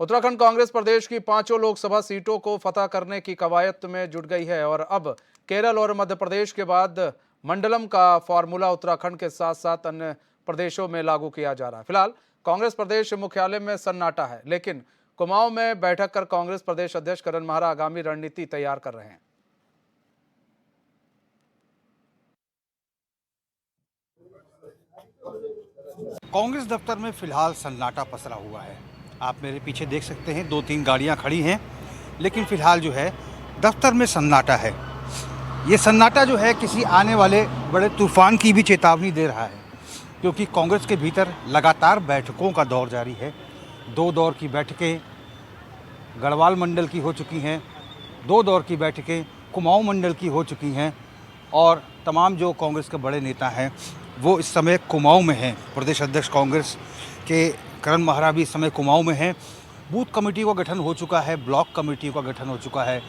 उत्तराखंड कांग्रेस प्रदेश की 5 लोकसभा सीटों को फतह करने की कवायद में जुट गई है और अब केरल और मध्य प्रदेश के बाद मंडलम का फॉर्मूला उत्तराखंड के साथ साथ अन्य प्रदेशों में लागू किया जा रहा है। फिलहाल कांग्रेस प्रदेश मुख्यालय में सन्नाटा है, लेकिन कुमाऊं में बैठक कर कांग्रेस प्रदेश अध्यक्ष करण माहरा आगामी रणनीति तैयार कर रहे हैं। कांग्रेस दफ्तर में फिलहाल सन्नाटा पसरा हुआ है। आप मेरे पीछे देख सकते हैं 2-3 गाड़ियां खड़ी हैं, लेकिन फिलहाल जो है दफ्तर में सन्नाटा है। ये सन्नाटा जो है किसी आने वाले बड़े तूफान की भी चेतावनी दे रहा है, क्योंकि कांग्रेस के भीतर लगातार बैठकों का दौर जारी है। 2 दौर की बैठकें गढ़वाल मंडल की हो चुकी हैं, 2 दौर की बैठकें कुमाऊं मंडल की हो चुकी हैं और तमाम जो कांग्रेस के बड़े नेता हैं वो इस समय कुमाऊं में हैं। प्रदेश अध्यक्ष कांग्रेस के करण माहरा भी इस समय कुमाऊं में हैं। बूथ कमेटी का गठन हो चुका है, ब्लॉक कमेटी का गठन हो चुका है,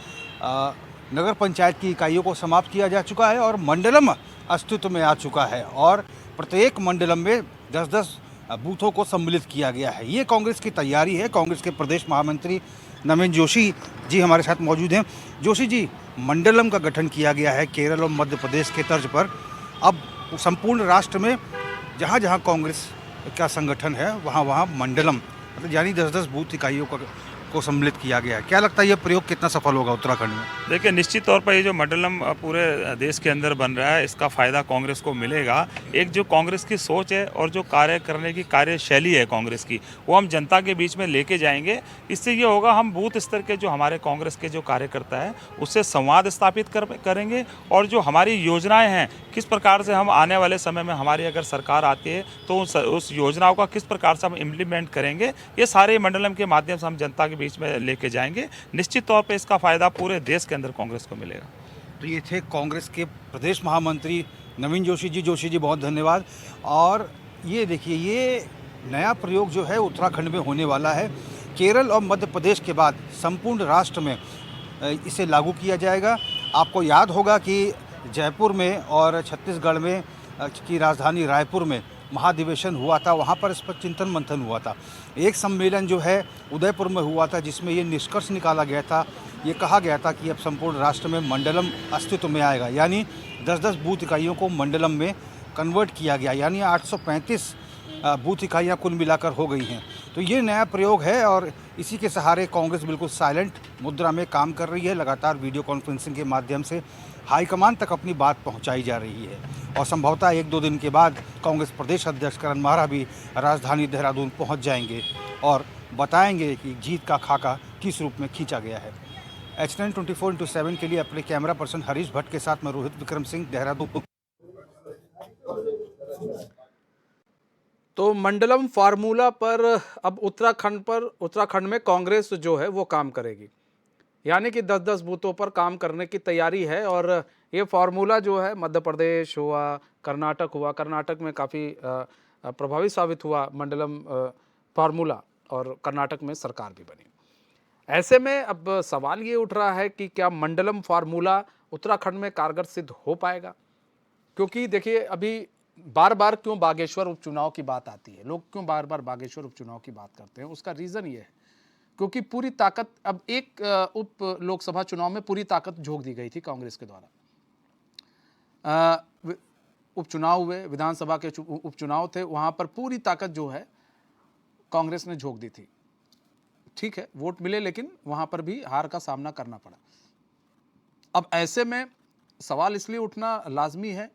नगर पंचायत की इकाइयों को समाप्त किया जा चुका है और मंडलम अस्तित्व में आ चुका है और प्रत्येक मंडलम में 10-10 बूथों को सम्मिलित किया गया है। ये कांग्रेस की तैयारी है। कांग्रेस के प्रदेश महामंत्री नवीन जोशी जी हमारे साथ मौजूद हैं। जोशी जी, मंडलम का गठन किया गया है केरल और मध्य प्रदेश के तर्ज पर। अब संपूर्ण राष्ट्र में जहाँ जहाँ कांग्रेस का संगठन है वहाँ वहाँ मंडलम मतलब यानी 10-10 बूथ इकाइयों को सम्मिलित किया गया है। क्या लगता है ये प्रयोग कितना सफल होगा उत्तराखंड में? देखिए, निश्चित तौर पर ये जो मंडलम पूरे देश के अंदर बन रहा है, इसका फ़ायदा कांग्रेस को मिलेगा। एक जो कांग्रेस की सोच है और जो कार्य करने की कार्यशैली है कांग्रेस की, वो हम जनता के बीच में लेके जाएंगे। इससे ये होगा, हम बूथ स्तर के जो हमारे कांग्रेस के जो कार्यकर्ता है उससे संवाद स्थापित करेंगे और जो हमारी योजनाएँ हैं, किस प्रकार से हम आने वाले समय में हमारी अगर सरकार आती है तो उस योजनाओं का किस प्रकार से हम इम्प्लीमेंट करेंगे, ये सारे मंडलम के माध्यम से हम जनता के बीच में लेके जाएंगे। निश्चित तौर पे इसका फायदा पूरे देश के अंदर कांग्रेस को मिलेगा। तो ये थे कांग्रेस के प्रदेश महामंत्री नवीन जोशी जी। जोशी जी, बहुत धन्यवाद। और ये देखिए, ये नया प्रयोग जो है उत्तराखंड में होने वाला है। केरल और मध्य प्रदेश के बाद संपूर्ण राष्ट्र में इसे लागू किया जाएगा। आपको याद होगा कि जयपुर में और छत्तीसगढ़ में की राजधानी रायपुर में महाधिवेशन हुआ था, वहाँ पर इस पर चिंतन मंथन हुआ था। एक सम्मेलन जो है उदयपुर में हुआ था, जिसमें ये निष्कर्ष निकाला गया था, ये कहा गया था कि अब संपूर्ण राष्ट्र में मंडलम अस्तित्व में आएगा, यानी 10-10 बूथ इकाइयों को मंडलम में कन्वर्ट किया गया, यानी 835 बूथ इकाइयाँ कुल मिलाकर हो गई हैं। तो ये नया प्रयोग है और इसी के सहारे कांग्रेस बिल्कुल साइलेंट मुद्रा में काम कर रही है। लगातार वीडियो कॉन्फ्रेंसिंग के माध्यम से हाईकमान तक अपनी बात पहुंचाई जा रही है और संभवतः 1-2 दिन के बाद कांग्रेस प्रदेश अध्यक्ष करण माहरा भी राजधानी देहरादून पहुंच जाएंगे और बताएंगे कि जीत का खाका किस रूप में खींचा गया है। H9 24/7 के लिए अपने कैमरा पर्सन हरीश भट्ट के साथ मैं रोहित विक्रम सिंह, देहरादून। तो मंडलम फार्मूला पर अब उत्तराखंड में कांग्रेस जो है वो काम करेगी, यानी कि 10-10 बूथों पर काम करने की तैयारी है। और ये फार्मूला जो है मध्य प्रदेश हुआ, कर्नाटक में काफ़ी प्रभावी साबित हुआ मंडलम फार्मूला और कर्नाटक में सरकार भी बनी। ऐसे में अब सवाल ये उठ रहा है कि क्या मंडलम फार्मूला उत्तराखंड में कारगर सिद्ध हो पाएगा? क्योंकि देखिए, अभी बार बार क्यों बागेश्वर उपचुनाव की बात आती है, लोग क्यों बार बार बागेश्वर उपचुनाव की बात करते हैं, उसका रीज़न ये है क्योंकि पूरी ताकत अब एक उप लोकसभा चुनाव में पूरी ताकत झोंक दी गई थी कांग्रेस के द्वारा। उपचुनाव हुए, विधानसभा के उपचुनाव थे, वहां पर पूरी ताकत जो है कांग्रेस ने झोंक दी थी। ठीक है, वोट मिले, लेकिन वहां पर भी हार का सामना करना पड़ा। अब ऐसे में सवाल इसलिए उठना लाजमी है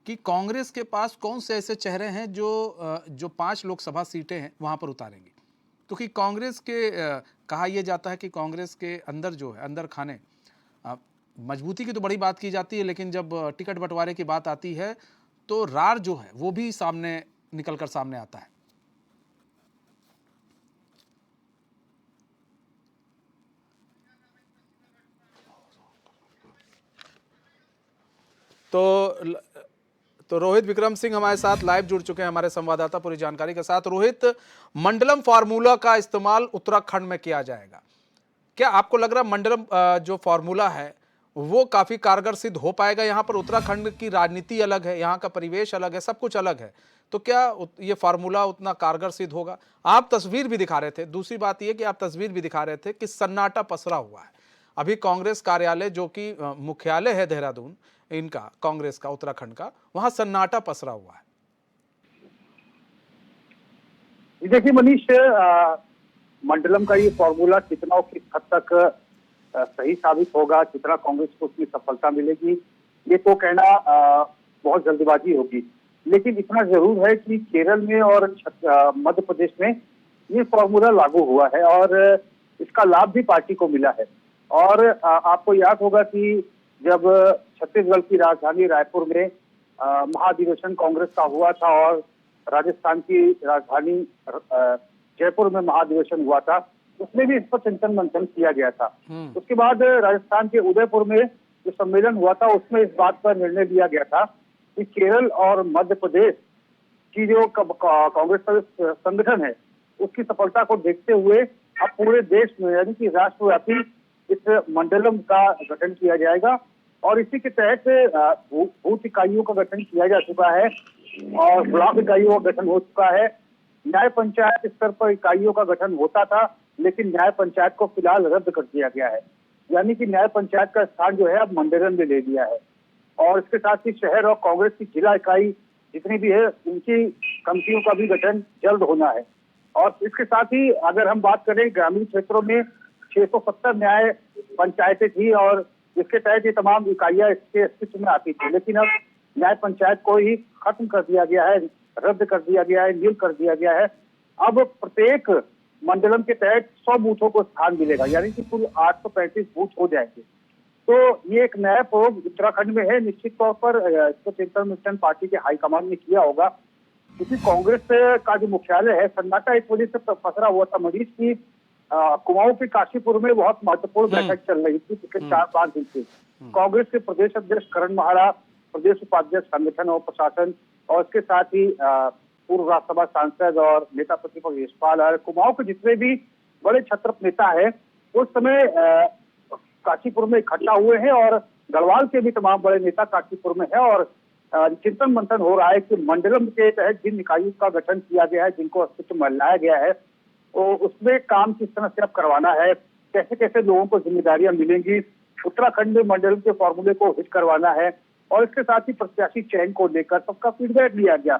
कि कांग्रेस के पास कौन से ऐसे चेहरे हैं जो 5 लोकसभा सीटें हैं वहां पर उतारेंगे। क्योंकि कांग्रेस के कहा यह जाता है कि कांग्रेस के अंदर जो है, अंदर खाने, मजबूती की तो बड़ी बात की जाती है, लेकिन जब टिकट बंटवारे की बात आती है तो रार जो है वो भी निकलकर सामने आता है। तो रोहित विक्रम सिंह हमारे साथ लाइव जुड़ चुके हैं, हमारे संवाददाता, पूरी जानकारी के साथ। रोहित, मंडलम फार्मूला का इस्तेमाल उत्तराखंड में किया जाएगा, क्या आपको लग रहा है मंडलम जो फार्मूला है वो काफी कारगर सिद्ध हो पाएगा? यहाँ पर उत्तराखंड की राजनीति अलग है, यहाँ का परिवेश अलग है, सब कुछ अलग है, तो क्या ये फार्मूला उतना कारगर सिद्ध होगा? आप तस्वीर भी दिखा रहे थे, दूसरी बात ये कि आप तस्वीर भी दिखा रहे थे कि सन्नाटा पसरा हुआ है। अभी कांग्रेस कार्यालय जो कि मुख्यालय है देहरादून इनका, कांग्रेस का उत्तराखंड का, वहां सन्नाटा पसरा हुआ है। देखिए मनीष, मंडलम का ये फॉर्मूला कितना और किस हद तक सही साबित होगा, कितना कांग्रेस को उसमें सफलता मिलेगी, ये तो कहना बहुत जल्दबाजी होगी। लेकिन इतना जरूर है कि केरल में और मध्य प्रदेश में ये फॉर्मूला लागू हुआ है और इसका लाभ भी पार्टी को मिला है। और आपको याद होगा कि जब छत्तीसगढ़ की राजधानी रायपुर में महाधिवेशन कांग्रेस का हुआ था और राजस्थान की राजधानी जयपुर में महाधिवेशन हुआ था, उसमें भी इस पर चिंतन मंथन किया गया था। उसके बाद राजस्थान के उदयपुर में जो सम्मेलन हुआ था उसमें इस बात पर निर्णय लिया गया था कि केरल और मध्य प्रदेश की जो कांग्रेस का संगठन है उसकी सफलता को देखते हुए अब पूरे देश में यानी कि राष्ट्रव्यापी इस मंडलम का गठन किया जाएगा और इसी के तहत बूथ इकाइयों का गठन किया जा चुका है और ब्लॉक इकाइयों का गठन हो चुका है। न्याय पंचायत स्तर पर इकाइयों का गठन होता था, लेकिन न्याय पंचायत को फिलहाल रद्द कर दिया गया है, यानी कि न्याय पंचायत का स्थान जो है अब मंडलम में ले लिया है। और इसके साथ ही शहर और कांग्रेस की जिला इकाई जितनी भी है उनकी कमिटियों का भी गठन जल्द होना है। और इसके साथ ही अगर हम बात करें, ग्रामीण क्षेत्रों में 670 न्याय पंचायतें थी और इसके तहत ये तमाम इकाइयां इसके अस्तित्व में आती थी, लेकिन अब न्याय पंचायत को ही खत्म कर दिया गया है, रद्द कर दिया गया है, नील कर दिया गया है। अब प्रत्येक मंडलम के तहत 100 बूथों को स्थान मिलेगा, यानी कि कुल 835 बूथ हो जाएंगे। तो ये एक नया प्रयोग उत्तराखंड में है। निश्चित तौर पर इसको चिंतन मंथन पार्टी के हाईकमान ने किया होगा, क्योंकि कांग्रेस का जो मुख्यालय है सन्नाटा इस वजह से पसरा हुआ था मनीष की कुमाऊं के काशीपुर में बहुत महत्वपूर्ण बैठक चल रही थी पिछले 4-5 दिन से। कांग्रेस के प्रदेश अध्यक्ष करण माहरा, प्रदेश उपाध्यक्ष संगठन और प्रशासन और इसके साथ ही पूर्व राज्यसभा सांसद और नेता प्रतिपक्ष यशपाल और कुमाऊं के जितने भी बड़े छत्रप नेता है उस समय काशीपुर में इकट्ठा हुए हैं और गढ़वाल के भी तमाम बड़े नेता काशीपुर में है और चिंतन मंथन हो रहा है कि मंडलम के तहत जिन इकाइयों का गठन किया गया है, जिनको अस्तित्व में लाया गया है, तो उसमें काम किस तरह से अब करवाना है, कैसे कैसे लोगों को जिम्मेदारियां मिलेंगी, उत्तराखंड में मंडलम के फॉर्मूले को हिट करवाना है और इसके साथ ही प्रत्याशी चयन को लेकर सबका फीडबैक लिया गया।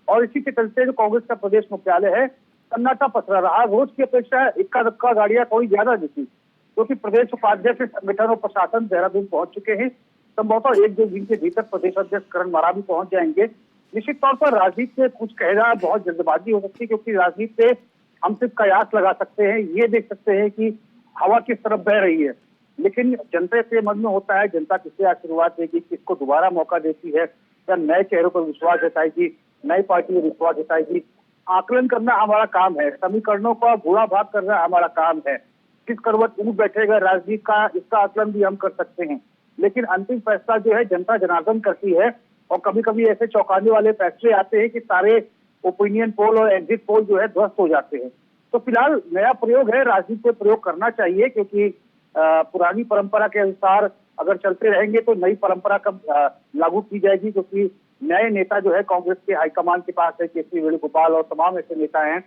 और इसी के चलते जो कांग्रेस का प्रदेश मुख्यालय है सन्नाटा पसरा रहा। रोज की अपेक्षा इक्का दुक्का गाड़ियां थोड़ी ज्यादा दिखी, क्योंकि प्रदेश उपाध्यक्ष संगठन और प्रशासन देहरादून पहुंच चुके हैं। संभवतः 1-2 दिन के भीतर प्रदेश अध्यक्ष करण माहरा भी पहुंच जाएंगे। निश्चित तौर पर राजनीति से कुछ कहना बहुत जल्दबाजी हो सकती है, क्योंकि राजनीति से हम सिर्फ कयास लगा सकते हैं, ये देख सकते हैं कि हवा किस तरफ बह रही है, लेकिन जनता के मन में होता है जनता किसे आशीर्वाद देगी, किसको दोबारा मौका देती है, या नए चेहरों पर विश्वास जताएगी, नई पार्टी में विश्वास जताएगी। आकलन करना हमारा काम है, समीकरणों का गुणा भाग करना हमारा काम है। किस करवट ऊँट बैठेगा राजनीति का, इसका आकलन भी हम कर सकते हैं, लेकिन अंतिम फैसला जो है जनता जनार्दन करती है। और कभी कभी ऐसे चौंकाने वाले फैसले आते हैं कि सारे ओपिनियन पोल और एग्जिट पोल जो है ध्वस्त हो जाते हैं। तो फिलहाल नया प्रयोग है, राजनीति पे प्रयोग करना चाहिए, क्योंकि पुरानी परंपरा के अनुसार अगर चलते रहेंगे तो नई परंपरा कब लागू की जाएगी, क्योंकि नए नेता जो है कांग्रेस के हाईकमान के पास है, के.सी. वेणुगोपाल और तमाम ऐसे नेता हैं।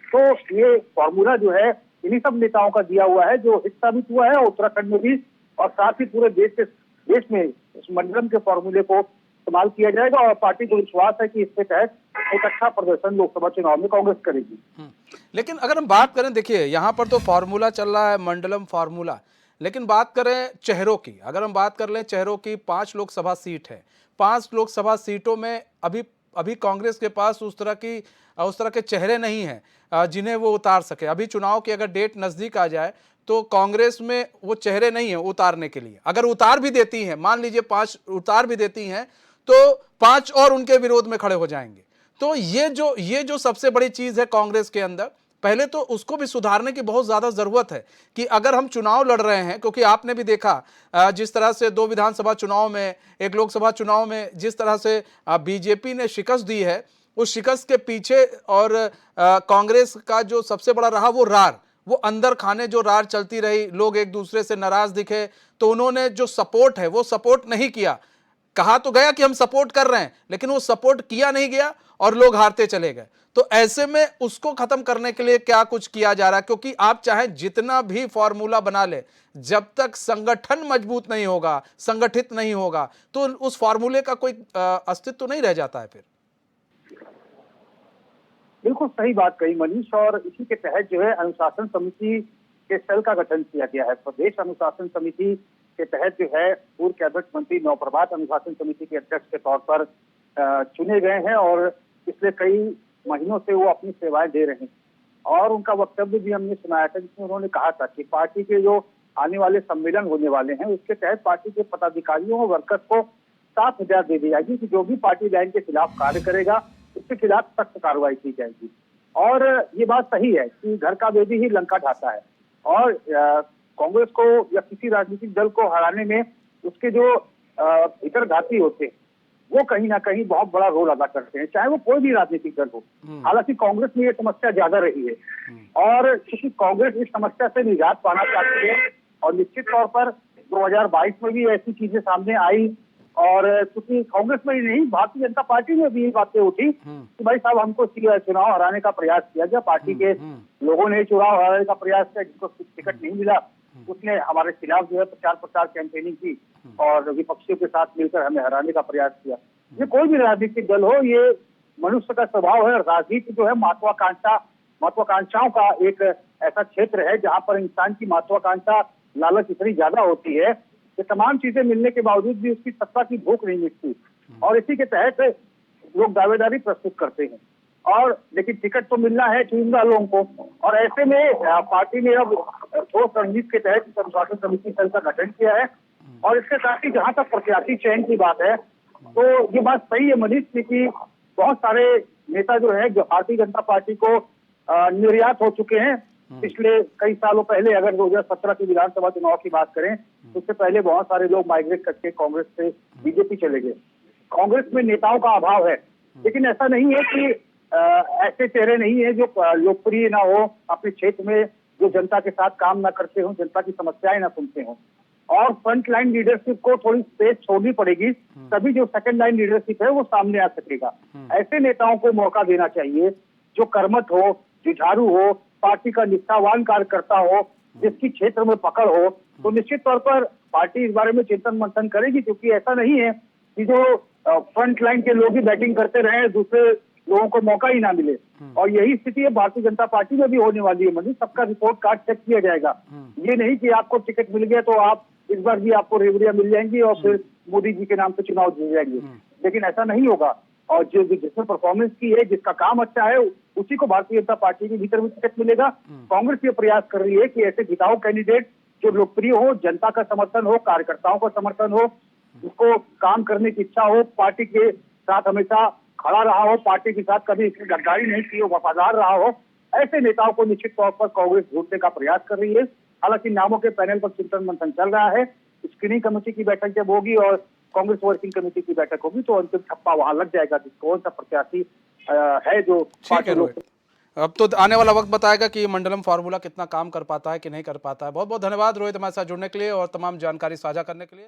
तो ये फॉर्मूला जो है इन्हीं सब नेताओं का दिया हुआ है, जो हित साबित हुआ है उत्तराखंड में भी, और साथ ही पूरे देश में इस मंडलम के फॉर्मूले को इस्तेमाल किया जाएगा और पार्टी को विश्वास है कि इसके तहत एक अच्छा प्रदर्शन लोकसभा चुनाव में कांग्रेस करेगी। लेकिन अगर हम बात करें, देखिए यहाँ पर तो फॉर्मूला चल रहा है, मंडलम फॉर्मूला, लेकिन बात करें चेहरों की, अगर हम बात कर लें चेहरों की, 5 लोकसभा सीट है, 5 लोकसभा सीटों में अभी कांग्रेस के पास उस तरह के चेहरे नहीं हैं जिन्हें वो उतार सके। अभी चुनाव की अगर डेट नज़दीक आ जाए तो कांग्रेस में वो चेहरे नहीं हैं उतारने के लिए। अगर उतार भी देती हैं, मान लीजिए 5 उतार भी देती हैं, तो 5 और उनके विरोध में खड़े हो जाएंगे। तो ये जो सबसे बड़ी चीज़ है कांग्रेस के अंदर, पहले तो उसको भी सुधारने की बहुत ज़्यादा ज़रूरत है कि अगर हम चुनाव लड़ रहे हैं, क्योंकि आपने भी देखा जिस तरह से 2 विधानसभा चुनाव में, 1 लोकसभा चुनाव में जिस तरह से बीजेपी ने शिकस्त दी है, उस शिकस्त के पीछे और कांग्रेस का जो सबसे बड़ा रहा वो रार, वो अंदर खाने जो रार चलती रही, लोग एक दूसरे से नाराज़ दिखे, तो उन्होंने जो सपोर्ट है वो सपोर्ट नहीं किया। कहा तो गया कि हम सपोर्ट कर रहे हैं, लेकिन वो सपोर्ट किया नहीं गया और लोग हारते चले गए। तो ऐसे में उसको खत्म करने के लिए क्या कुछ किया जा रहा है? क्योंकि आप चाहे जितना भी फॉर्मूला बना ले, जब तक संगठन मजबूत नहीं होगा, संगठित नहीं होगा, तो उस फॉर्मूले का कोई अस्तित्व नहीं रह जाता है फिर। बिल्कुल सही बात कही मनीष, और इसी के तहत जो है अनुशासन समिति के सेल का गठन किया गया है। प्रदेश अनुशासन समिति के तहत जो है पूर्व कैबिनेट मंत्री नवप्रभात अनुशासन समिति के अध्यक्ष के तौर पर चुने गए हैं और पिछले कई महीनों से वो अपनी सेवाएं दे रहे हैं। और उनका वक्तव्य भी हमने सुनाया था, जिसमें उन्होंने कहा था कि पार्टी के जो आने वाले सम्मेलन होने वाले हैं उसके तहत पार्टी के पदाधिकारियों और वर्कर्स को 7,000 दे दी जाएगी कि जो भी पार्टी लाइन के खिलाफ कार्य करेगा उसके खिलाफ सख्त कार्रवाई की जाएगी। और ये बात सही है कि घर का बेदी ही लंका ढाता है, और कांग्रेस को या किसी राजनीतिक दल को हराने में उसके जो भीतरघाती होते हैं वो कहीं ना कहीं बहुत बड़ा रोल अदा करते हैं, चाहे वो कोई भी राजनीतिक दल हो। हालांकि कांग्रेस में ये समस्या ज्यादा रही है, और क्योंकि कांग्रेस इस समस्या से निजात पाना चाहती है, और निश्चित तौर पर 2022 में भी ऐसी चीजें सामने आई, और क्योंकि कांग्रेस में ही नहीं भारतीय जनता पार्टी में भी ये बातें उठी कि भाई साहब हमको चुनाव हराने का प्रयास किया गया, पार्टी के लोगों ने चुनाव हराने का प्रयास किया, जिसको टिकट नहीं मिला उसने हमारे खिलाफ जो है प्रचार कैंपेनिंग की और विपक्षियों के साथ मिलकर हमें हराने का प्रयास किया। ये कोई भी राजनीतिक दल हो, ये मनुष्य का स्वभाव है। राजनीति जो है महत्वाकांक्षाओं का एक ऐसा क्षेत्र है जहां पर इंसान की महत्वाकांक्षा लालच इतनी ज्यादा होती है कि तमाम चीजें मिलने के बावजूद भी उसकी सत्ता की भूख नहीं मिटती, और इसी के तहत लोग दावेदारी प्रस्तुत करते हैं। और लेकिन टिकट तो मिलना है चुनिंदा लोगों को, और ऐसे में पार्टी ने अब ठोस रणनीति के तहत अनुशासन समिति सेल का गठन किया है। और इसके साथ ही जहां तक प्रत्याशी चयन की बात है तो ये बात सही है मनीष कि बहुत सारे नेता जो है जो भारतीय जनता पार्टी को निर्यात हो चुके हैं पिछले कई सालों पहले। अगर 2017 की विधानसभा चुनाव की बात करें तो उससे पहले बहुत सारे लोग माइग्रेट करके कांग्रेस से बीजेपी चले गए। कांग्रेस में नेताओं का अभाव है, लेकिन ऐसा नहीं है कि ऐसे चेहरे नहीं है जो लोकप्रिय ना हो, अपने क्षेत्र में जो जनता के साथ काम ना करते हो, जनता की समस्याएं ना सुनते हो। और फ्रंट लाइन लीडरशिप को थोड़ी स्पेस छोड़नी पड़ेगी, तभी जो सेकंड लाइन लीडरशिप है वो सामने आ सकेगा। ऐसे नेताओं को मौका देना चाहिए जो कर्मठ हो, जुझारू हो, पार्टी का निष्ठावान कार्यकर्ता हो, जिसकी क्षेत्र में पकड़ हो। तो निश्चित तौर पर पार्टी इस बारे में चिंतन मंथन करेगी, क्योंकि ऐसा नहीं है कि जो फ्रंट लाइन के लोग ही बैटिंग करते रहे, दूसरे लोगों को मौका ही ना मिले। और यही स्थिति है भारतीय जनता पार्टी में भी होने वाली है। मतलब सबका रिपोर्ट कार्ड चेक किया जाएगा। ये नहीं कि आपको टिकट मिल गया तो आप इस बार भी आपको रेवड़ियां मिल जाएंगी और फिर मोदी जी के नाम पे चुनाव जीत जाएंगे, लेकिन ऐसा नहीं होगा। और जो जिसने परफॉर्मेंस की है, जिसका काम अच्छा है, उसी को भारतीय जनता पार्टी के भीतर भी टिकट मिलेगा। कांग्रेस ये प्रयास कर रही है कि ऐसे जिताऊ कैंडिडेट जो लोकप्रिय हो, जनता का समर्थन हो, कार्यकर्ताओं का समर्थन हो, उसको काम करने की इच्छा हो, पार्टी के साथ हमेशा खड़ा रहा हो, पार्टी के साथ कभी गद्दारी नहीं की हो, वफादार रहा हो, ऐसे नेताओं को निश्चित तौर पर कांग्रेस ढूंढने का प्रयास कर रही है। हालांकि नामों के पैनल पर चिंतन मंथन चल रहा है। स्क्रीनिंग कमेटी की बैठक जब होगी और कांग्रेस वर्किंग कमेटी की बैठक होगी तो अंतिम छप्पा वहां लग जाएगा कि कौन सा प्रत्याशी है जो पार्टी लोग। अब तो आने वाला वक्त बताएगा कि मंडलम फार्मूला कितना काम कर पाता है कि नहीं कर पाता है। बहुत बहुत धन्यवाद रोहित हमारे साथ जुड़ने के लिए और तमाम जानकारी साझा करने के लिए।